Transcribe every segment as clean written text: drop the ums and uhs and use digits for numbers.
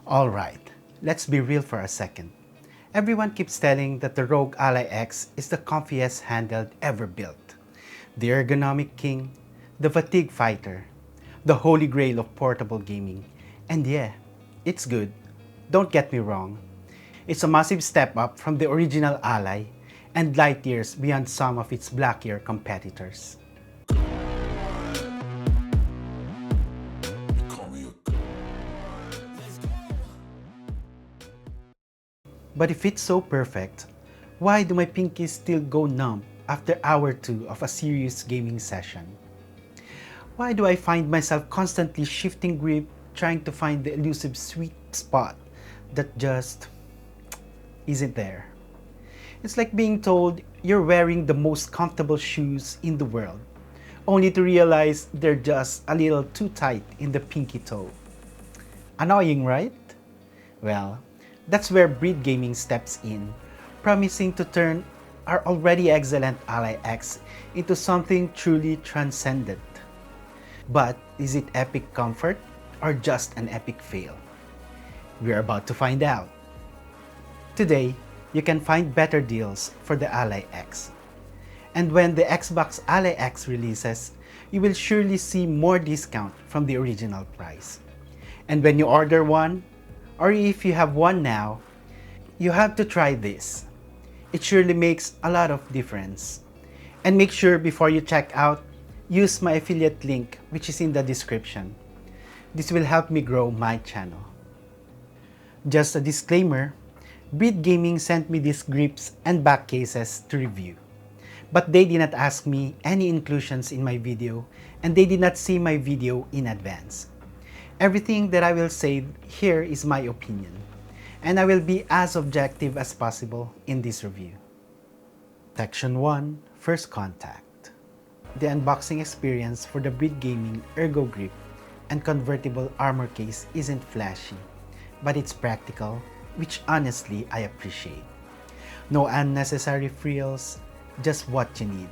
Alright, let's be real for a second. Everyone keeps telling that the ROG Ally X is the comfiest handheld ever built. The ergonomic king, the fatigue fighter, the holy grail of portable gaming. And yeah, it's good. Don't get me wrong. It's a massive step up from the original Ally and light years beyond some of its blackier competitors. But if it's so perfect, why do my pinkies still go numb after hour 2 of a serious gaming session? Why do I find myself constantly shifting grip, trying to find the elusive sweet spot that just isn't there? It's like being told you're wearing the most comfortable shoes in the world, only to realize they're just a little too tight in the pinky toe. Annoying, right? Well, that's where Breed Gaming steps in, promising to turn our already excellent Ally X into something truly transcendent. But is it epic comfort or just an epic fail? We're about to find out. Today, you can find better deals for the Ally X. And when the Xbox Ally X releases, you will surely see more discount from the original price. And when you order one, or if you have one now, you have to try this. It surely makes a lot of difference. And make sure before you check out, use my affiliate link which is in the description. This will help me grow my channel. Just a disclaimer, Breed Gaming sent me these grips and back cases to review. But they did not ask me any inclusions in my video and they did not see my video in advance. Everything that I will say here is my opinion, and I will be as objective as possible in this review. Section 1, First Contact. The unboxing experience for the Breed Gaming Ergo Grip and convertible armor case isn't flashy, but it's practical, which honestly I appreciate. No unnecessary frills, just what you need.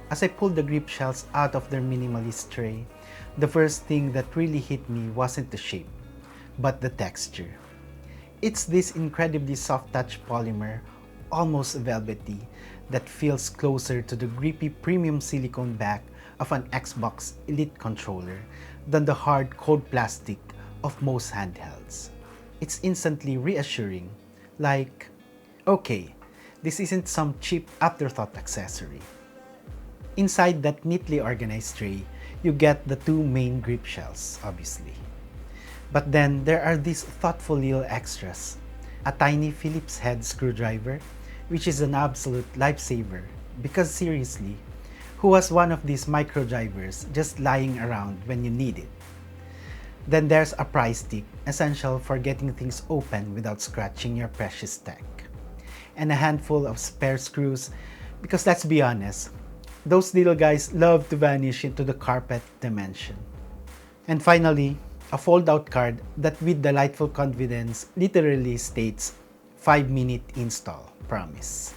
As I pulled the grip shells out of their minimalist tray, the first thing that really hit me wasn't the shape, but the texture. It's this incredibly soft-touch polymer, almost velvety, that feels closer to the grippy premium silicone back of an Xbox Elite controller than the hard, cold plastic of most handhelds. It's instantly reassuring, like, okay, this isn't some cheap afterthought accessory. Inside that neatly organized tray, you get the two main grip shells, obviously. But then there are these thoughtful little extras. A tiny Phillips head screwdriver, which is an absolute lifesaver, because seriously, who has one of these micro drivers just lying around when you need it? Then there's a pry stick, essential for getting things open without scratching your precious tech. And a handful of spare screws, because let's be honest, those little guys love to vanish into the carpet dimension. And finally, a fold-out card that with delightful confidence literally states 5-minute install promise.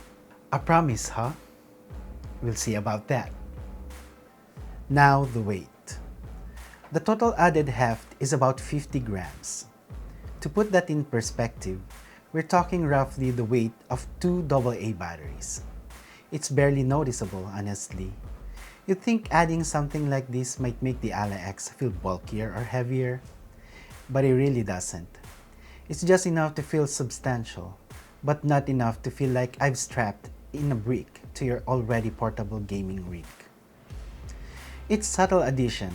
A promise, huh? We'll see about that. Now the weight. The total added heft is about 50 grams. To put that in perspective, we're talking roughly the weight of 2 AA batteries. It's barely noticeable, honestly. You'd think adding something like this might make the Ally X feel bulkier or heavier, but it really doesn't. It's just enough to feel substantial, but not enough to feel like I've strapped in a brick to your already portable gaming rig. Its subtle addition,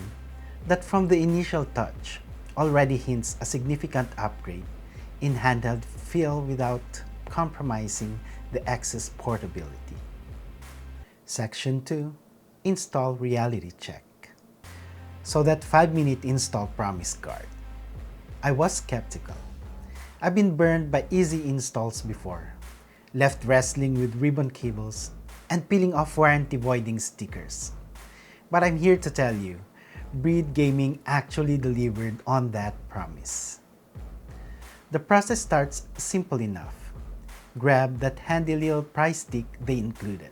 that from the initial touch, already hints a significant upgrade in handheld feel without compromising the X's portability. Section 2, Install Reality Check. So that 5-minute install promise card. I was skeptical. I've been burned by easy installs before, left wrestling with ribbon cables and peeling off warranty voiding stickers. But I'm here to tell you, Breed Gaming actually delivered on that promise. The process starts simple enough. Grab that handy little pry stick they included.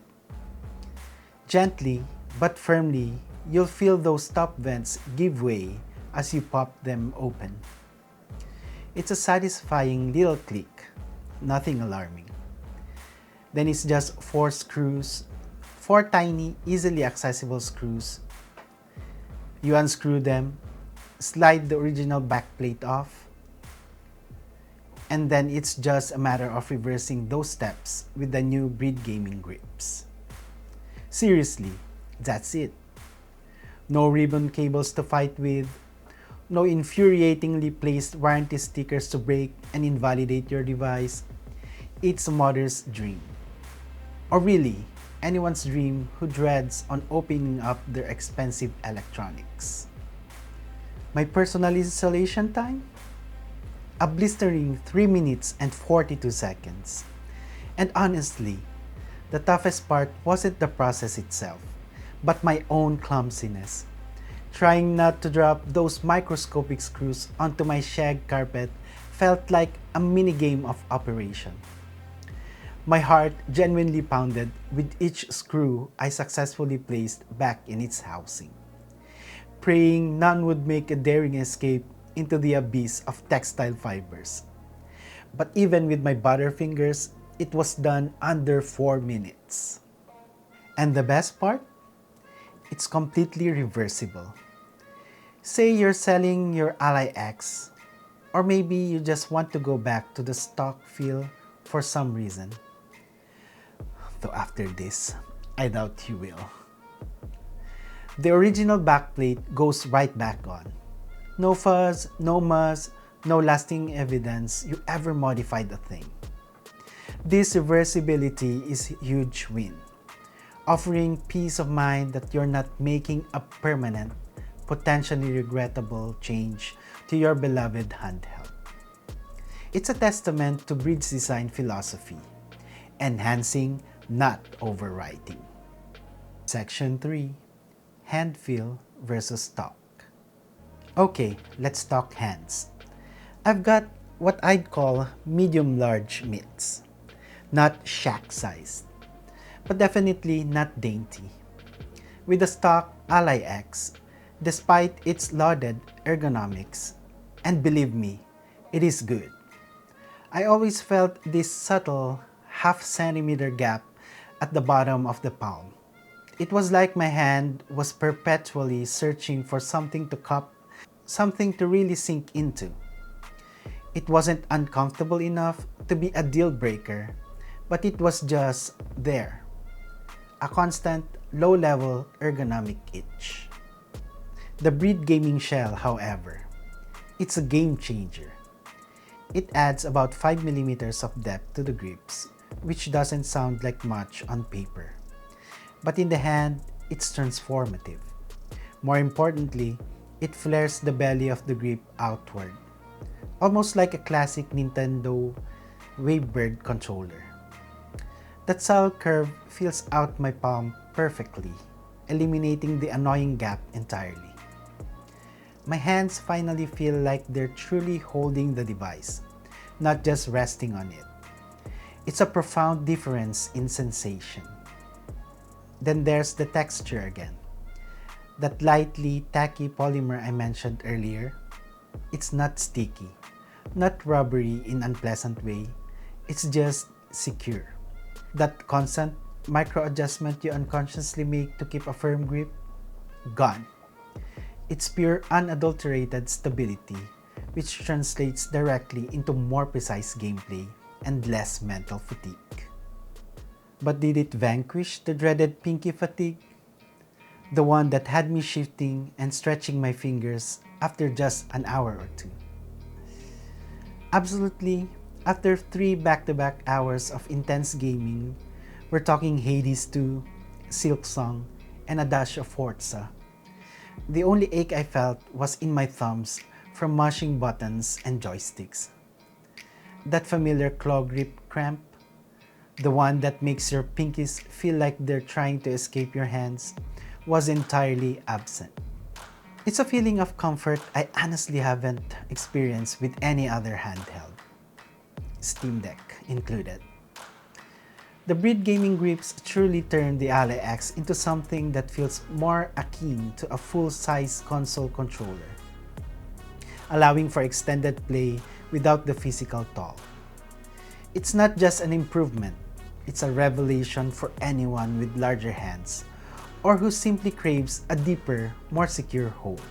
Gently but firmly, you'll feel those top vents give way as you pop them open. It's a satisfying little click, nothing alarming. Then it's just four screws, four tiny, easily accessible screws. You unscrew them, slide the original backplate off, and then it's just a matter of reversing those steps with the new Breed Gaming grips. Seriously, that's it. No ribbon cables to fight with, no infuriatingly placed warranty stickers to break and invalidate your device. It's a mother's dream. Or really, anyone's dream who dreads on opening up their expensive electronics. My personal installation time? A blistering 3 minutes and 42 seconds. And honestly, the toughest part wasn't the process itself, but my own clumsiness. Trying not to drop those microscopic screws onto my shag carpet felt like a mini game of operation. My heart genuinely pounded with each screw I successfully placed back in its housing, praying none would make a daring escape into the abyss of textile fibers. But even with my butterfingers, it was done under 4 minutes. And the best part? It's completely reversible. Say you're selling your Ally X, or maybe you just want to go back to the stock feel for some reason. Though after this, I doubt you will. The original backplate goes right back on. No fuzz, no muss, no lasting evidence you ever modified a thing. This reversibility is a huge win, offering peace of mind that you're not making a permanent, potentially regrettable change to your beloved handheld. It's a testament to Breed's design philosophy, enhancing, not overwriting. Section 3. Hand feel versus stock. Okay, let's talk hands. I've got what I'd call medium-large mitts. Not shack-sized, but definitely not dainty. With the stock Ally X, despite its lauded ergonomics, and believe me, it is good, I always felt this subtle half-centimeter gap at the bottom of the palm. It was like my hand was perpetually searching for something to cup, something to really sink into. It wasn't uncomfortable enough to be a deal breaker, but it was just there. A constant, low-level ergonomic itch. The Breed Gaming Shell, however, it's a game changer. It adds about 5mm of depth to the grips, which doesn't sound like much on paper. But in the hand, it's transformative. More importantly, it flares the belly of the grip outward, almost like a classic Nintendo Wavebird controller. That subtle curve fills out my palm perfectly, eliminating the annoying gap entirely. My hands finally feel like they're truly holding the device, not just resting on it. It's a profound difference in sensation. Then there's the texture again. That lightly tacky polymer I mentioned earlier. It's not sticky, not rubbery in an unpleasant way. It's just secure. That constant micro adjustment you unconsciously make to keep a firm grip, gone. It's pure unadulterated stability, which translates directly into more precise gameplay and less mental fatigue. But did it vanquish the dreaded pinky fatigue? The one that had me shifting and stretching my fingers after just an hour or two. Absolutely, after 3 back-to-back hours of intense gaming, we're talking Hades 2, Silksong, and a dash of Forza. The only ache I felt was in my thumbs from mashing buttons and joysticks. That familiar claw grip cramp, the one that makes your pinkies feel like they're trying to escape your hands, was entirely absent. It's a feeling of comfort I honestly haven't experienced with any other handheld, Steam Deck included. The Breed Gaming grips truly turned the Ally X into something that feels more akin to a full-size console controller, allowing for extended play without the physical toll. It's not just an improvement, it's a revelation for anyone with larger hands or who simply craves a deeper, more secure hold.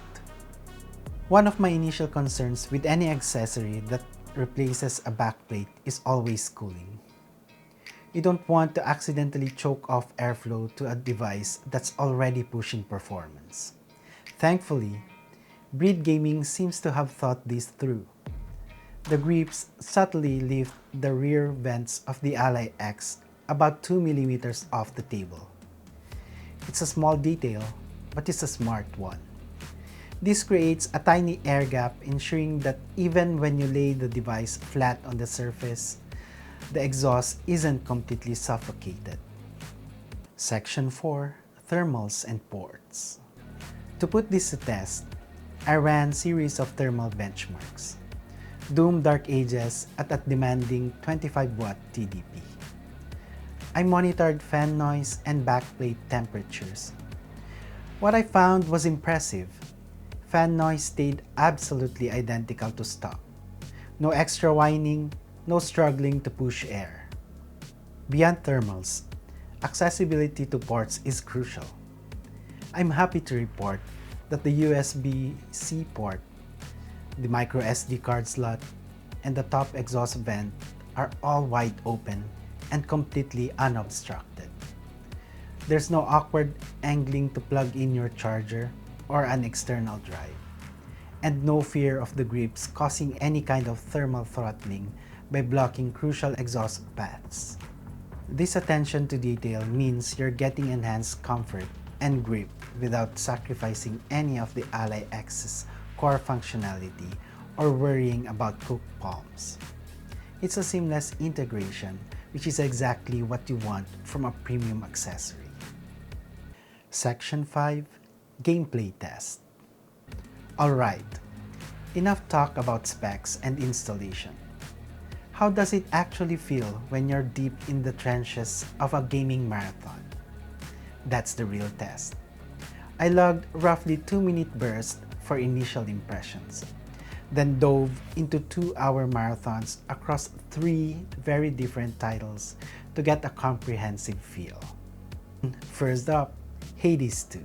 One of my initial concerns with any accessory that replaces a backplate is always cooling. You don't want to accidentally choke off airflow to a device that's already pushing performance. Thankfully, Breed Gaming seems to have thought this through. The grips subtly lift the rear vents of the Ally X about 2 millimeters off the table. It's a small detail, but it's a smart one. This creates a tiny air gap, ensuring that even when you lay the device flat on the surface, the exhaust isn't completely suffocated. Section 4. Thermals and ports. To put this to test, I ran series of thermal benchmarks. Doom Dark Ages at a demanding 25-watt TDP. I monitored fan noise and backplate temperatures. What I found was impressive. Fan noise stayed absolutely identical to stock. No extra whining, no struggling to push air. Beyond thermals, accessibility to ports is crucial. I'm happy to report that the USB-C port, the micro SD card slot, and the top exhaust vent are all wide open and completely unobstructed. There's no awkward angling to plug in your charger or an external drive, and no fear of the grips causing any kind of thermal throttling by blocking crucial exhaust paths. This attention to detail means you're getting enhanced comfort and grip without sacrificing any of the Ally X's core functionality or worrying about cooked palms. It's a seamless integration, which is exactly what you want from a premium accessory. Section 5. Gameplay Test. Alright, enough talk about specs and installation. How does it actually feel when you're deep in the trenches of a gaming marathon? That's the real test. I logged roughly 2-minute bursts for initial impressions, then dove into 2-hour marathons across 3 very different titles to get a comprehensive feel. First up, Hades 2.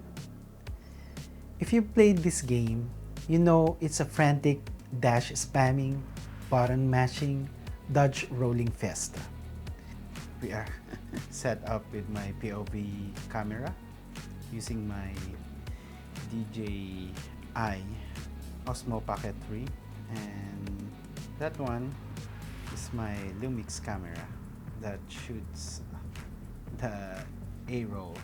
If you played this game, you know it's a frantic dash spamming, button mashing, dodge rolling fiesta. We are set up with my POV camera using my DJI Osmo Pocket 3, and that one is my Lumix camera that shoots the A-roll.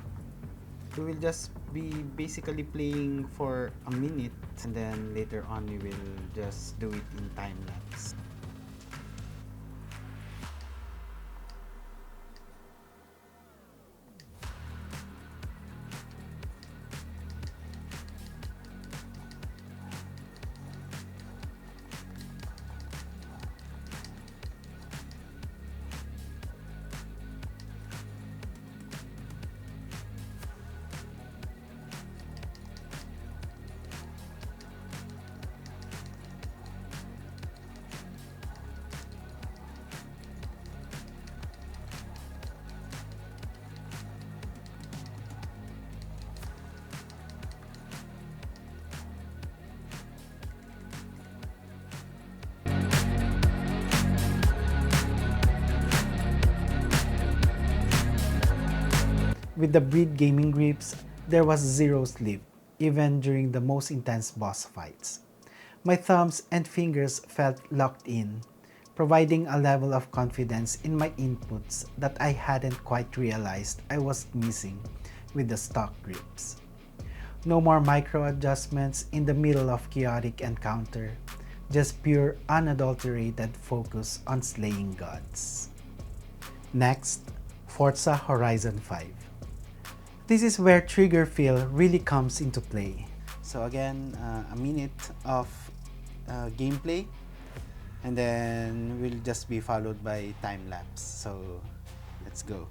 We will just be basically playing for a minute, and then later on we will just do it in time lapse. With the Breed Gaming grips, there was zero sleep, even during the most intense boss fights. My thumbs and fingers felt locked in, providing a level of confidence in my inputs that I hadn't quite realized I was missing with the stock grips. No more micro adjustments in the middle of chaotic encounter, just pure unadulterated focus on slaying gods. Next, Forza Horizon 5. This is where trigger feel really comes into play. So again, a minute of gameplay, and then will just be followed by time lapse. So let's go.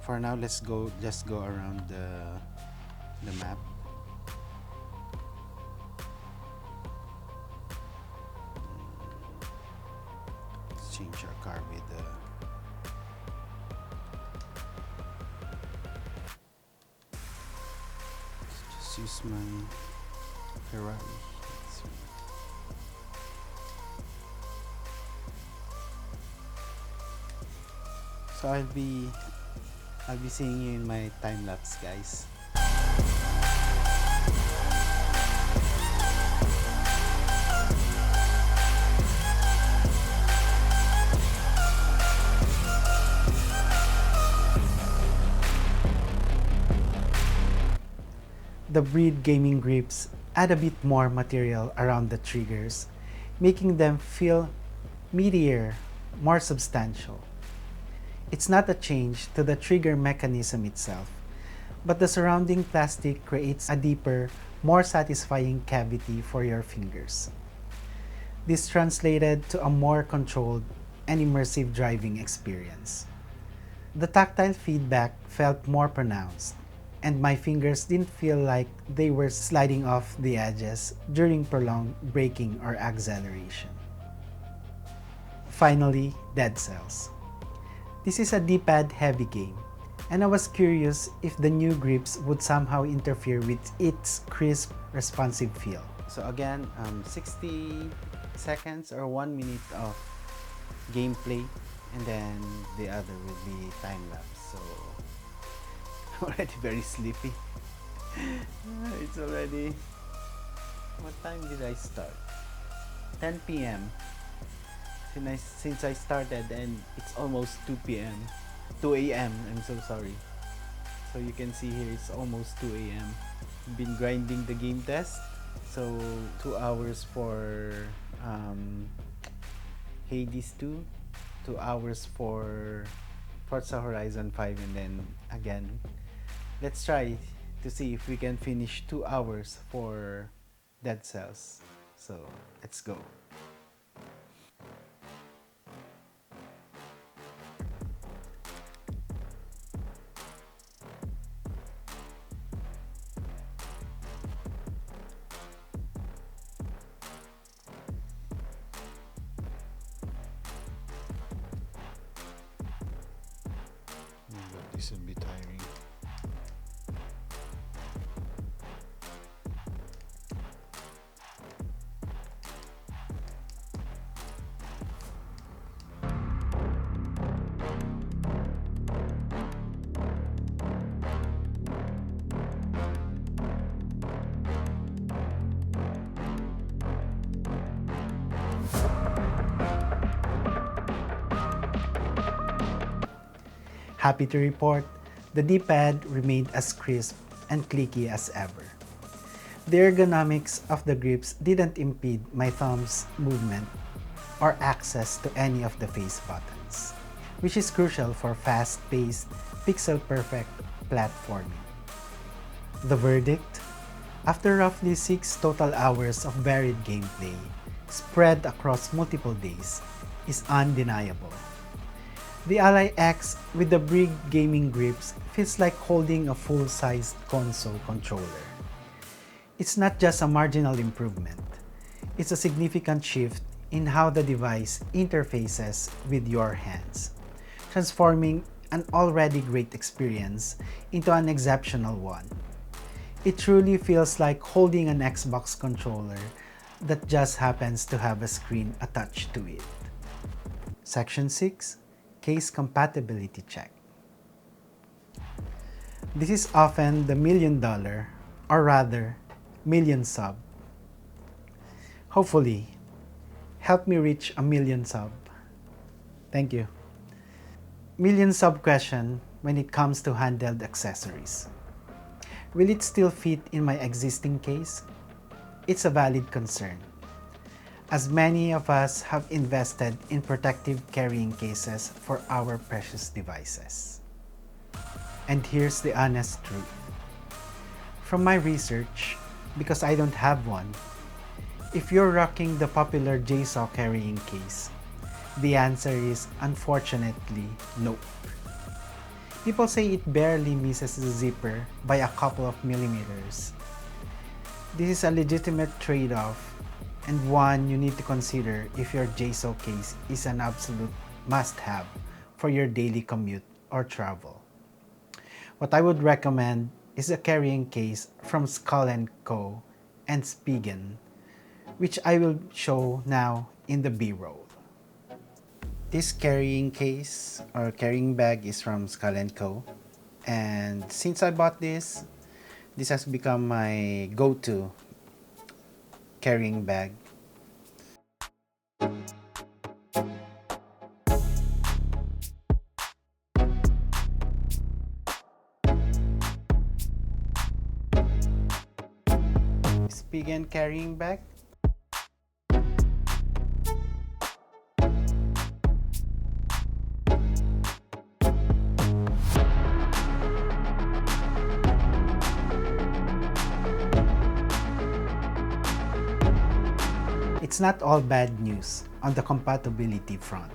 For now, just go around the map. Let's change our car with just use my Ferrari. Let's see. So I'll be seeing you in my time lapse, guys. The Breed gaming grips add a bit more material around the triggers, making them feel meatier, more substantial. It's not a change to the trigger mechanism itself, but the surrounding plastic creates a deeper, more satisfying cavity for your fingers. This translated to a more controlled and immersive driving experience. The tactile feedback felt more pronounced, and my fingers didn't feel like they were sliding off the edges during prolonged braking or acceleration. Finally, Dead Cells. This is a D-pad heavy game, and I was curious if the new grips would somehow interfere with its crisp, responsive feel. So again, 60 seconds or 1 minute of gameplay, and then the other will be time-lapse. So I'm already very sleepy. It's already... What time did I start? 10 p.m. Since I started, and it's almost 2 p.m. 2 a.m. I'm so sorry. So you can see here it's almost 2 a.m. Been grinding the game test. So 2 hours for Hades 2, 2 hours for Forza Horizon 5, and then again, let's try to see if we can finish 2 hours for Dead Cells. So let's go. This will be tiring. Happy to report, the D-pad remained as crisp and clicky as ever. The ergonomics of the grips didn't impede my thumb's movement or access to any of the face buttons, which is crucial for fast-paced, pixel-perfect platforming. The verdict? After roughly 6 total hours of varied gameplay, spread across multiple days, is undeniable. The Ally X with the Brig gaming grips feels like holding a full-sized console controller. It's not just a marginal improvement, it's a significant shift in how the device interfaces with your hands, transforming an already great experience into an exceptional one. It truly feels like holding an Xbox controller that just happens to have a screen attached to it. Section 6. Case Compatibility Check. This is often the $1 million, or rather, million sub. Hopefully, help me reach 1 million sub. Thank you. Million sub question when it comes to handheld accessories. Will it still fit in my existing case? It's a valid concern, as many of us have invested in protective carrying cases for our precious devices. And here's the honest truth. From my research, because I don't have one, if you're rocking the popular JSAW carrying case, the answer is unfortunately nope. People say it barely misses the zipper by a couple of millimeters. This is a legitimate trade-off and one you need to consider if your JSO case is an absolute must-have for your daily commute or travel. What I would recommend is a carrying case from Skull & Co. and Spigen, which I will show now in the B-roll. This carrying case or carrying bag is from Skull & Co. And since I bought this has become my go-to carrying bag. Spigen carrying bag. It's not all bad news on the compatibility front.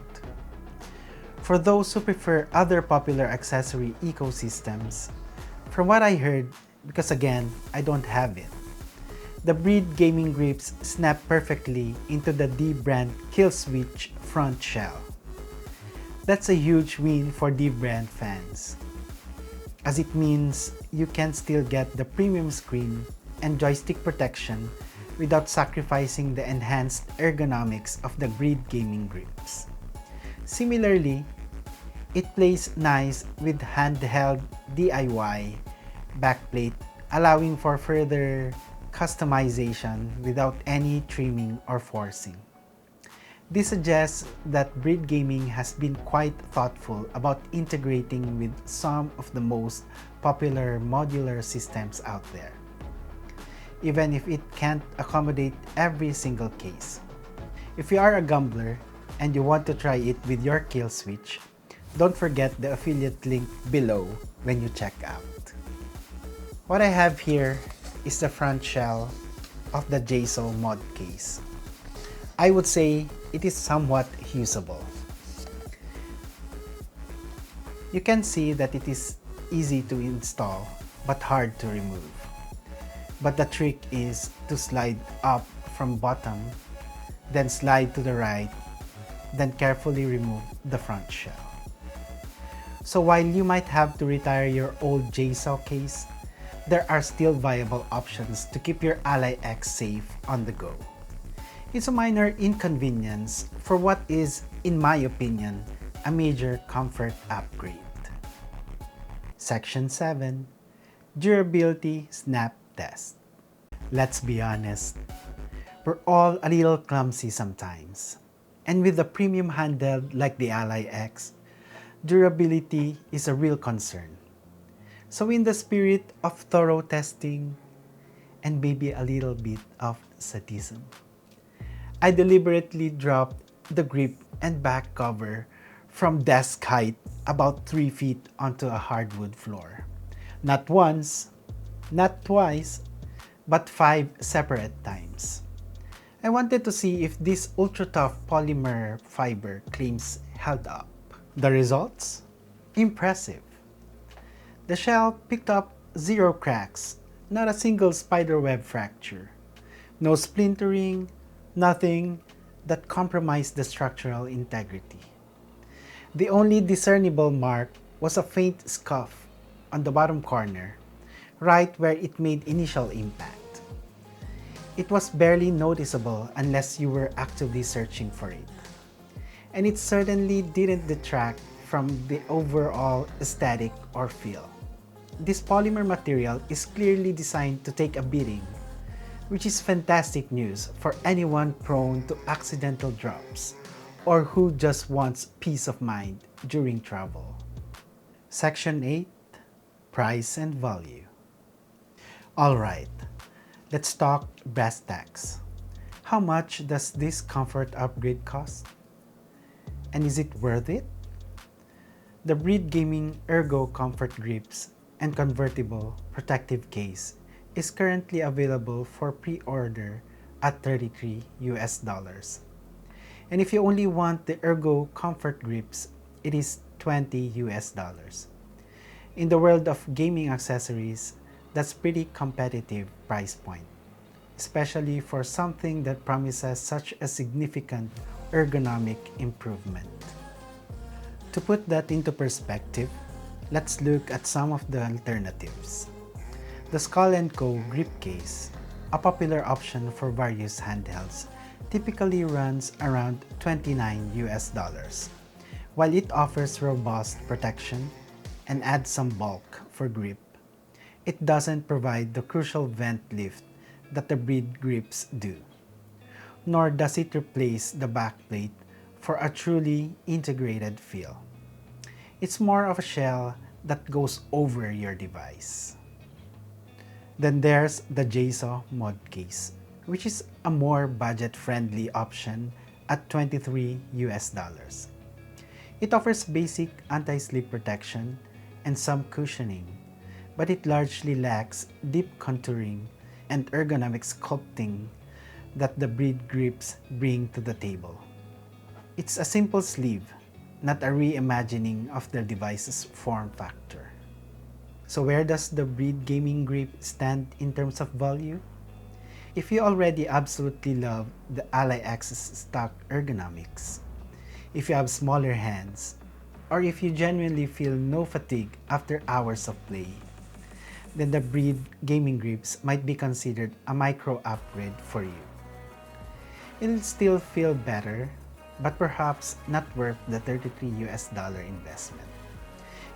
For those who prefer other popular accessory ecosystems, from what I heard, because again, I don't have it, the Breed gaming grips snap perfectly into the D-brand kill switch front shell. That's a huge win for D-brand fans, as it means you can still get the premium screen and joystick protection without sacrificing the enhanced ergonomics of the Breed gaming grips. Similarly, it plays nice with handheld DIY backplate, allowing for further customization without any trimming or forcing. This suggests that Breed Gaming has been quite thoughtful about integrating with some of the most popular modular systems out there, even if it can't accommodate every single case. If you are a gambler and you want to try it with your kill switch, don't forget the affiliate link below when you check out. What I have here is the front shell of the JSO mod case. I would say it is somewhat usable. You can see that it is easy to install but hard to remove. But the trick is to slide up from bottom, then slide to the right, then carefully remove the front shell. So while you might have to retire your old JSO case, there are still viable options to keep your Ally X safe on the go. It's a minor inconvenience for what is, in my opinion, a major comfort upgrade. Section 7. Durability Snap Test. Let's be honest, we're all a little clumsy sometimes. And with a premium handheld like the Ally X, durability is a real concern. So in the spirit of thorough testing and maybe a little bit of sadism, I deliberately dropped the grip and back cover from desk height about 3 feet onto a hardwood floor. Not once, not twice, but 5 separate times. I wanted to see if this ultra-tough polymer fiber claims held up. The results? Impressive. The shell picked up 0 cracks, not a single spiderweb fracture, no splintering, nothing that compromised the structural integrity. The only discernible mark was a faint scuff on the bottom corner, right where it made initial impact. It was barely noticeable unless you were actively searching for it. And it certainly didn't detract from the overall aesthetic or feel. This polymer material is clearly designed to take a beating, which is fantastic news for anyone prone to accidental drops or who just wants peace of mind during travel. Section 8. Price and Value. Alright, let's talk brass tacks. How much does this comfort upgrade cost? And is it worth it? The Breed Gaming Ergo Comfort Grips and Convertible Protective Case is currently available for pre-order at $33 US. And if you only want the Ergo Comfort Grips, it is $20 US. In the world of gaming accessories, that's pretty competitive price point, especially for something that promises such a significant ergonomic improvement. To put that into perspective, let's look at some of the alternatives. The Skull & Co. grip case, a popular option for various handhelds, typically runs around $29. While it offers robust protection and adds some bulk for grip, it doesn't provide the crucial vent lift that the Bride grips do, nor does it replace the backplate for a truly integrated feel. It's more of a shell that goes over your device. Then there's the JSAW mod case, which is a more budget-friendly option at $23. It offers basic anti-slip protection and some cushioning, but it largely lacks deep contouring and ergonomic sculpting that the Bride grips bring to the table. It's a simple sleeve, not a reimagining of the device's form factor. So where does the Bride gaming grip stand in terms of value? If you already absolutely love the Ally X's stock ergonomics, if you have smaller hands, or if you genuinely feel no fatigue after hours of play, then the Bride gaming grips might be considered a micro upgrade for you. It'll still feel better, but perhaps not worth the $33 investment.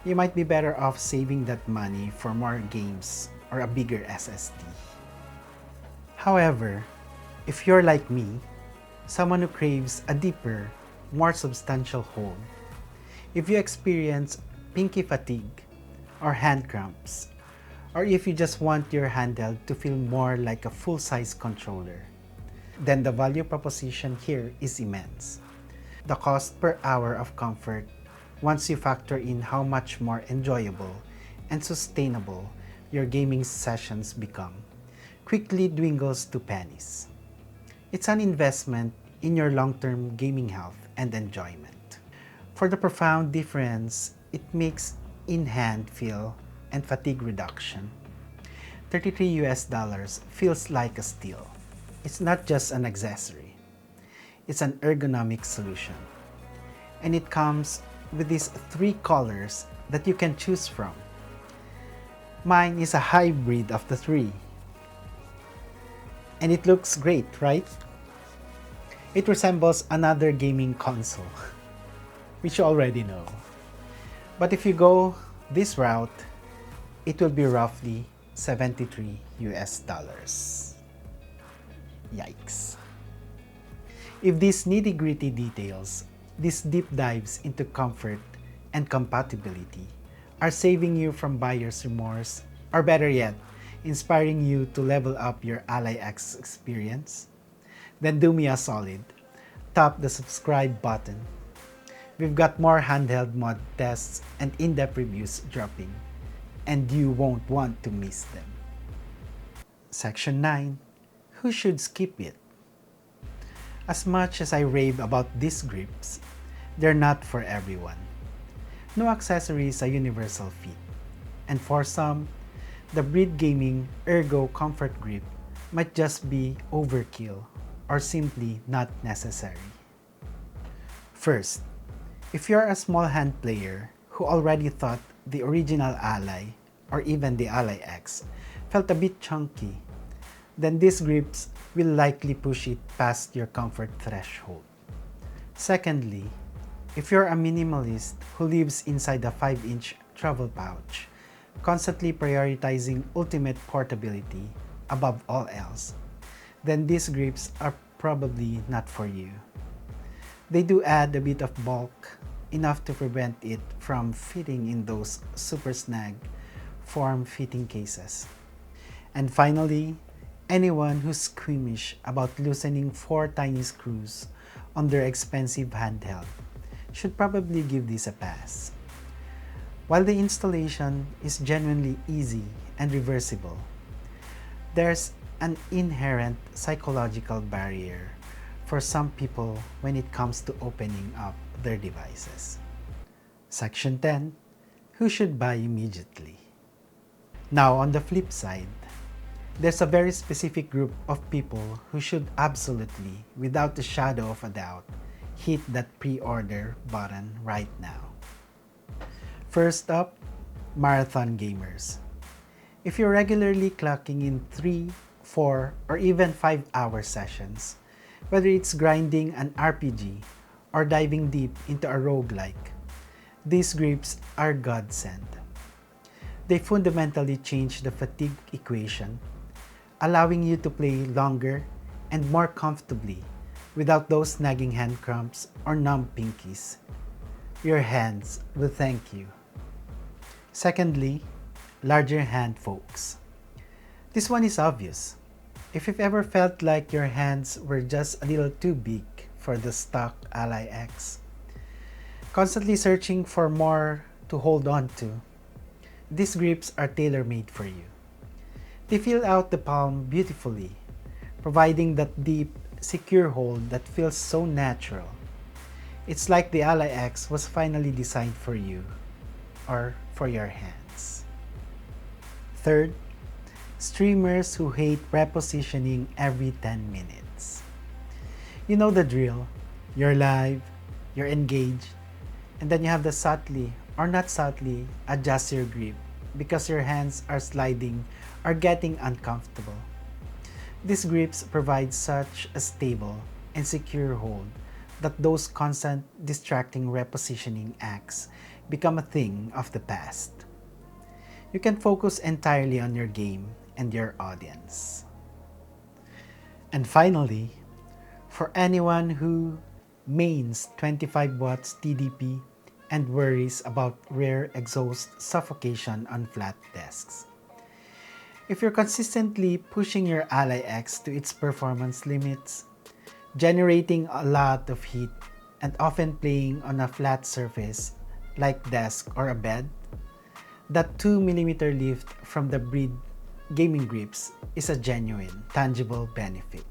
You might be better off saving that money for more games or a bigger SSD. However, if you're like me, someone who craves a deeper, more substantial hold, if you experience pinky fatigue or hand cramps, or if you just want your handheld to feel more like a full-size controller, then the value proposition here is immense. The cost per hour of comfort, once you factor in how much more enjoyable and sustainable your gaming sessions become, quickly dwindles to pennies. It's an investment in your long-term gaming health and enjoyment. For the profound difference it makes in hand feel and fatigue reduction, $33 feels like a steal. It's not just an accessory, it's an ergonomic solution. And it comes with these 3 colors that you can choose from. Mine is a hybrid of the 3. And it looks great, right? It resembles another gaming console, which you already know. But if you go this route, it will be roughly $73. Yikes. If these nitty-gritty details, these deep dives into comfort and compatibility, are saving you from buyer's remorse, or better yet, inspiring you to level up your Ally X experience, then do me a solid. Tap the subscribe button. We've got more handheld mod tests and in-depth reviews dropping, and you won't want to miss them. Section 9. Who should skip it? As much as I rave about these grips, they're not for everyone. No accessory is a universal fit, and for some, the Bride Gaming Ergo Comfort Grip might just be overkill or simply not necessary. First, if you're a small hand player who already thought the original Ally or even the Ally X felt a bit chunky, then these grips will likely push it past your comfort threshold. Secondly, if you're a minimalist who lives inside a 5-inch travel pouch, constantly prioritizing ultimate portability above all else, then these grips are probably not for you. They do add a bit of bulk, enough to prevent it from fitting in those super snag form-fitting cases. And finally, anyone who's squeamish about loosening 4 tiny screws on their expensive handheld should probably give this a pass. While the installation is genuinely easy and reversible, there's an inherent psychological barrier for some people when it comes to opening up their devices. Section 10. who should buy immediately. Now, on the flip side, there's a very specific group of people who should absolutely, without a shadow of a doubt, hit that pre-order button right now. First up, marathon gamers. If you're regularly clocking in 3, 4, or even 5-hour sessions, whether it's grinding an RPG or diving deep into a roguelike, these grips are godsend. They fundamentally change the fatigue equation, allowing you to play longer and more comfortably without those nagging hand cramps or numb pinkies. Your hands will thank you. Secondly, larger hand folks. This one is obvious. If you've ever felt like your hands were just a little too big for the stock Ally X, constantly searching for more to hold on to, these grips are tailor-made for you. They fill out the palm beautifully, providing that deep, secure hold that feels so natural. It's like the Ally X was finally designed for you, or for your hands. Third, streamers who hate repositioning every 10 minutes. You know the drill. You're live, you're engaged, and then you have to subtly or not subtly adjust your grip because your hands are sliding or getting uncomfortable. These grips provide such a stable and secure hold that those constant distracting repositioning acts become a thing of the past. You can focus entirely on your game and your audience. And finally, for anyone who mains 25 watts TDP and worries about rear exhaust suffocation on flat desks. If you're consistently pushing your Ally X to its performance limits, generating a lot of heat, and often playing on a flat surface like desk or a bed, that 2mm lift from the Prelude gaming grips is a genuine, tangible benefit.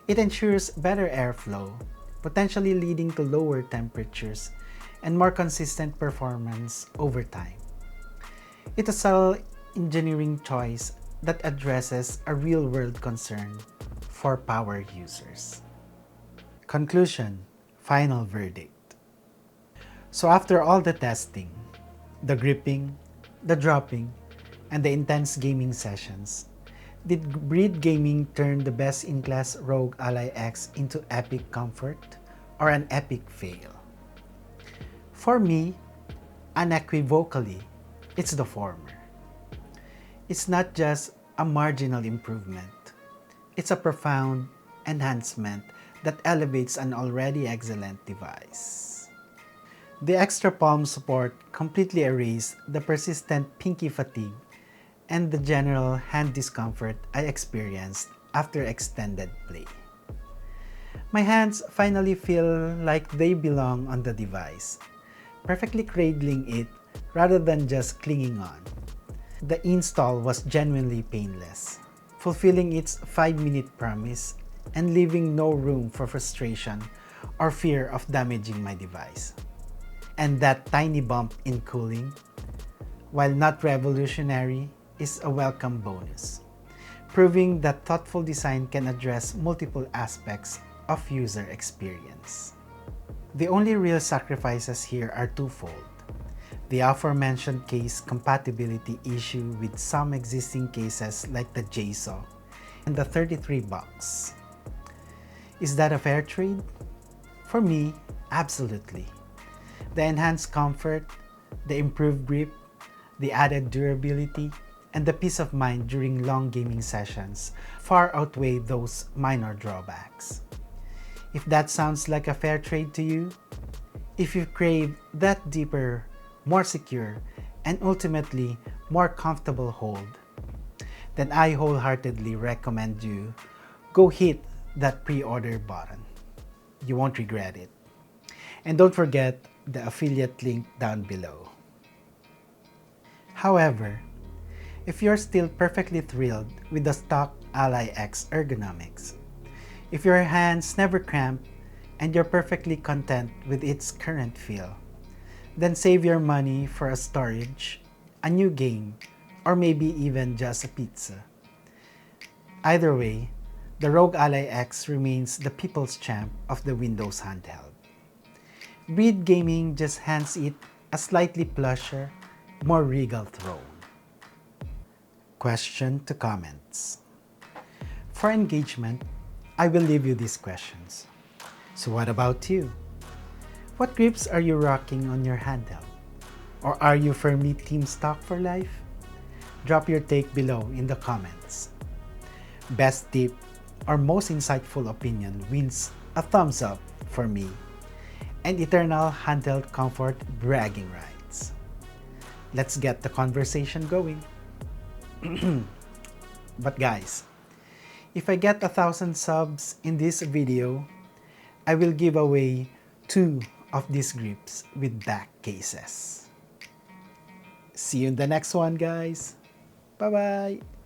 It ensures better airflow, potentially leading to lower temperatures and more consistent performance over time. It's a subtle engineering choice that addresses a real-world concern for power users. Conclusion, final verdict. So after all the testing, the gripping, the dropping, and the intense gaming sessions, did Prelude Gaming turn the best-in-class ROG Ally X into epic comfort or an epic fail? For me, unequivocally, it's the former. It's not just a marginal improvement. It's a profound enhancement that elevates an already excellent device. The extra palm support completely erased the persistent pinky fatigue and the general hand discomfort I experienced after extended play. My hands finally feel like they belong on the device, perfectly cradling it rather than just clinging on. The install was genuinely painless, fulfilling its 5-minute promise and leaving no room for frustration or fear of damaging my device. And that tiny bump in cooling, while not revolutionary, is a welcome bonus, proving that thoughtful design can address multiple aspects of user experience. The only real sacrifices here are twofold: the aforementioned case compatibility issue with some existing cases like the JSAW, and the $33. Is that a fair trade? For me, absolutely. The enhanced comfort, the improved grip, the added durability, and the peace of mind during long gaming sessions far outweigh those minor drawbacks. If that sounds like a fair trade to you, if you crave that deeper, more secure, and ultimately more comfortable hold, then I wholeheartedly recommend you go hit that pre-order button. You won't regret it. And don't forget the affiliate link down below. However, if you're still perfectly thrilled with the stock Ally X ergonomics, if your hands never cramp and you're perfectly content with its current feel, Then save your money for a storage, a new game, or maybe even just a pizza. Either way, the ROG Ally X remains the people's champ of the Windows handheld. Breed Gaming just hands it a slightly plusher, more regal throne. Question to comments. For engagement, I will leave you these questions. So what about you? What grips are you rocking on your handheld? Or are you firmly team stock for life? Drop your take below in the comments. Best tip or most insightful opinion wins a thumbs up for me and eternal handheld comfort bragging rights. Let's get the conversation going. But guys, if I get 1,000 subs in this video, I will give away 2 of these grips with back cases. See you in the next one, guys. Bye-bye.